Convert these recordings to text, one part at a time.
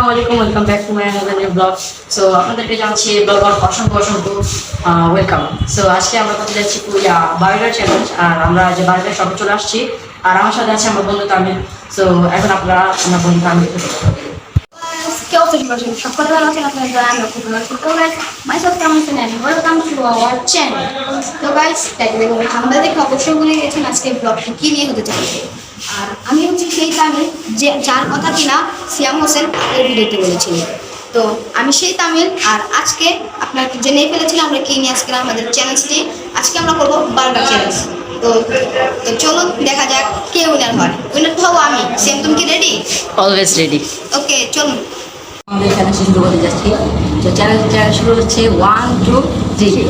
আসসালামু আলাইকুম, welcome back to my another new blog. So আপনাদেরকে জানাচ্ছি ব্লগার অসংখ্য ওয়েলকাম। সো আজকে আমরা করতে যাচ্ছি বার্গার চ্যালেঞ্জ, আর আমরা যে বার্গার শপে চলে আসছি, আর আমার সাথে আছে আমার বন্ধু তামিল। সো এখন আপনারা আমার বন্ধু তামিল কেউ সকলে ভালো আছেন, আপনারা আমি খুব ভালো আছি। তো গাইস মাইসেলফ কেমন আছেন and welcome to our channel. তো গাইস আমাদের দেখে অবশ্যই ভুলে গেছেন আজকে ব্লগটি কি নিয়ে হতে চলেছে। আর আমি হচ্ছে সেই তামিল যে যার কথা কিনা সিয়াম হোসেন এই ভিডিওতে বলেছিলেন। তো আমি সেই তামিল, আর আজকে আপনারা জেনে ফেলেছিলেন আমরা কি নিয়ে আজকে আমাদের চ্যালেঞ্জটি। আজকে আমরা করবো বার্গার চ্যালেঞ্জ। তো চলুন দেখা যাক কে উইনার হয়। উইনার তো হবো আমি। সিয়াম, তুমি কি রেডি? Always ready. ওকে চলুন আমাদের চ্যালেঞ্জ শুরু করতে যাচ্ছি। তো চ্যালেঞ্জ শুরু হচ্ছে 1 2 3।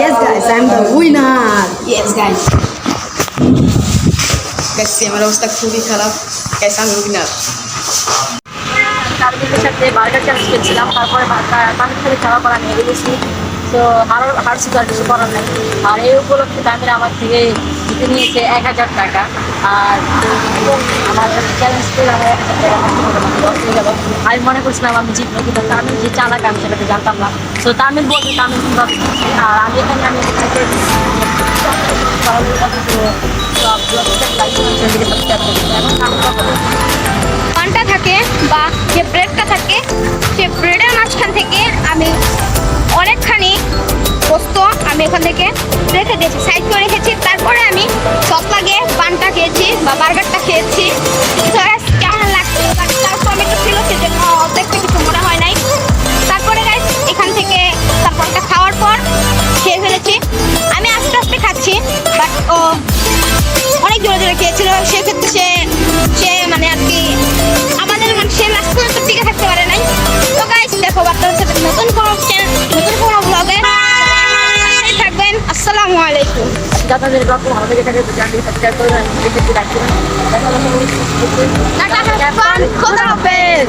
Yes guys, I'm the winner. Yes guys. Guys, আমার অবস্থা খুবই খারাপ। Guys, আমি উইনার। তামিলের সাথে বার্গার চ্যালেঞ্জ খেলছিলাম, তারপরে তামিল সাথে খাওয়া করা নিয়ে গেছি। তো হারছি তো আর কিছু করার নেই। আর এই উপলক্ষে তামিল আমার থেকে জিতে নিয়েছে 1000 টাকা। আর আমার চ্যালেঞ্জ করে আমার 1000 টাকা লস হয়ে গেল। আমি মনে করছিলাম আমি জিতবো, কিন্তু তামিল যে চালাক আমি সেটাকে জানতাম না। তো তামিল বলতে তামিল কীভাবে জিতছি, আর আমি এখানে আমি পানটা থাকে বা যে ব্রেডটা থাকে, সে ব্রেডের মাঝখান থেকে আমি অনেকখানি পোস্ত আমি এখান থেকে রেখে দিয়েছি, সাইড করে রেখেছি। তারপরে আমি সস লাগিয়ে পানটা খেয়েছি বা বার্গারটা খেয়েছি। কেমন লাগছে? তার টমেটো ছিল, সেজন্য অর্ধেকটা কিছু মনে হয় নাই। তারপরে গাইস এখান থেকে তারপরটা খাওয়ার পর খেয়ে ফেলেছি। আমি আস্তে আস্তে খাচ্ছি, বাট ও অনেক জোরে জোরে খেয়েছিল। সেক্ষেত্রে সে মানে আর কি আমাদের মানে সে লাস্ট পর্যন্ত টিকে থাকতে পারে নাই। তো গাইস দেখো বাচ্চাদের সাথে নতুন কোনো ব্লগে থাকবেন। আসসালামু আলাইকুম। যাদের ব্লগ ভালো লেগে থাকে সাবস্ক্রাইব করবেন, খোদা হাফেজ।